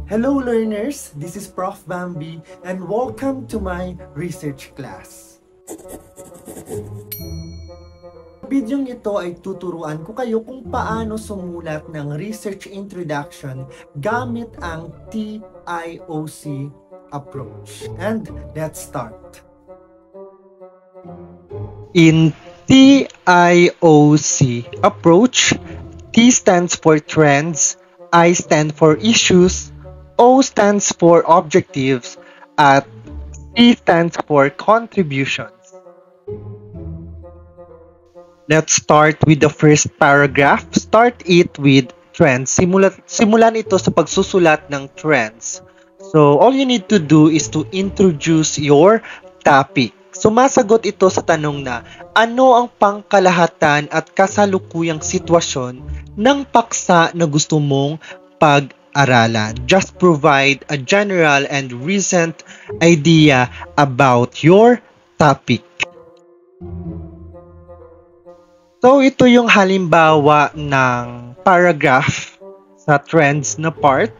Hello learners, this is Prof. Bambi and welcome to my research class. Bidyong ito ay tuturuan ko kayo kung paano sumulat ng research introduction gamit ang TIOC approach. And let's start. In TIOC approach, T stands for trends, I stands for issues, O stands for objectives, at C stands for contributions. Let's start with the first paragraph. Start it with trends. Simulan ito sa pagsusulat ng trends. So, all you need to do is to introduce your topic. Sumasagot ito sa tanong na, ano ang pangkalahatan at kasalukuyang sitwasyon ng paksa na gusto mong pag-aralan? Just provide a general and recent idea about your topic. So, ito yung halimbawa ng paragraph sa trends na part.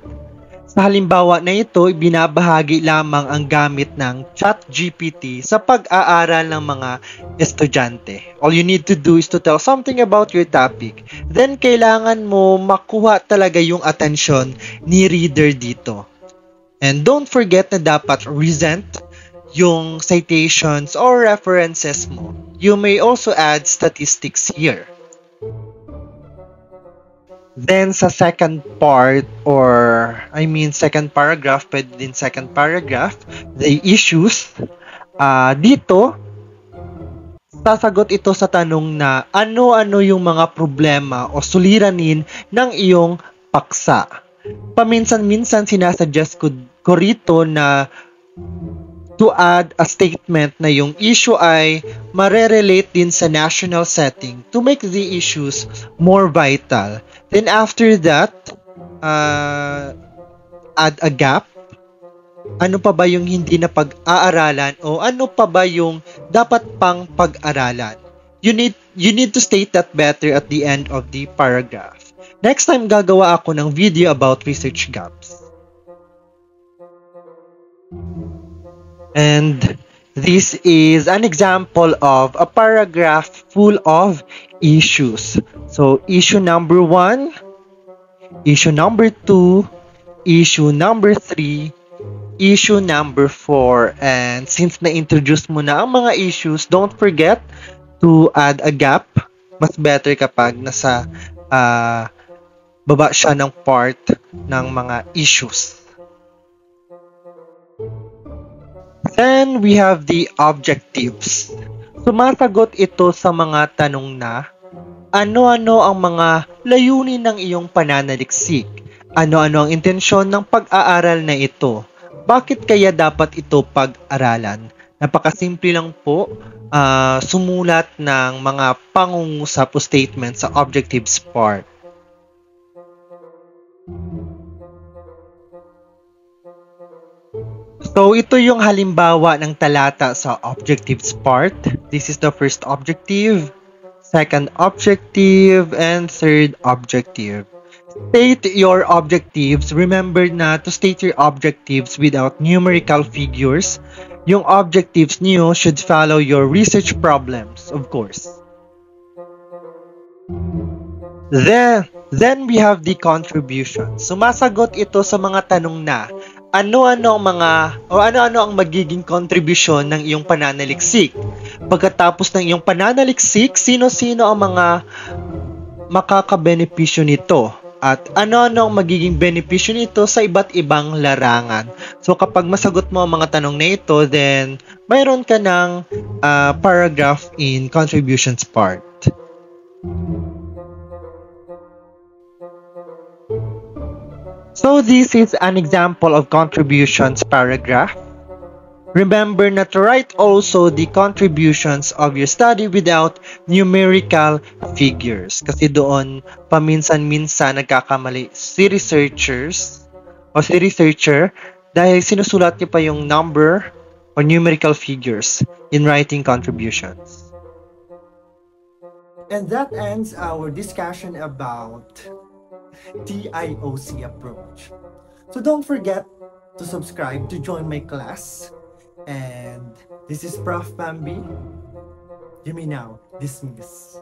Sa halimbawa na ito, binabahagi lamang ang gamit ng ChatGPT sa pag-aaral ng mga estudyante. All you need to do is to tell something about your topic. Then, kailangan mo makuha talaga yung attention ni reader dito. And don't forget na dapat recent yung citations or references mo. You may also add statistics here. Then sa second part second paragraph, pwede din second paragraph, the issues, dito, sasagot ito sa tanong na ano-ano yung mga problema o suliranin ng iyong paksa. Paminsan-minsan sinasuggest ko rito na to add a statement na yung issue ay marerelate din sa national setting to make the issues more vital. Then after that, add a gap. Ano pa ba yung hindi na pag-aaralan o ano pa ba yung dapat pang pag-aralan? You need to state that better at the end of the paragraph. Next time gagawa ako ng video about research gaps. And this is an example of a paragraph full of issues. So, issue number 1, issue number 2, issue number 3, issue number 4. And since na-introduce mo na ang mga issues, don't forget to add a gap. Mas better kapag nasa baba siya ng part ng mga issues. Then, we have the objectives. Sumasagot ito sa mga tanong na, ano-ano ang mga layunin ng iyong pananaliksik? Ano-ano ang intensyon ng pag-aaral na ito? Bakit kaya dapat ito pag-aralan? Napakasimple lang po, sumulat ng mga pangungusap o statement sa objectives part. So, ito yung halimbawa ng talata sa objectives part. This is the first objective, second objective, and third objective. State your objectives. Remember na to state your objectives without numerical figures. Yung objectives niyo should follow your research problems, of course. Then we have the contribution. Sumasagot ito sa mga tanong na, ano-ano ang magiging contribution ng iyong pananaliksik? Pagkatapos ng iyong pananaliksik, sino-sino ang mga makakabenepisyo nito? At ano-ano ang magiging benepisyo nito sa iba't ibang larangan? So kapag masagot mo ang mga tanong na ito, then mayroon ka ng paragraph in contributions part. So this is an example of contributions paragraph. Remember na to write also the contributions of your study without numerical figures. Kasi doon paminsan-minsan nagkakamali si researcher dahil sinusulat niya pa yung number or numerical figures in writing contributions. And that ends our discussion about TIOC approach. So don't forget to subscribe to join my class. And this is Prof. Bambi. You may now dismiss.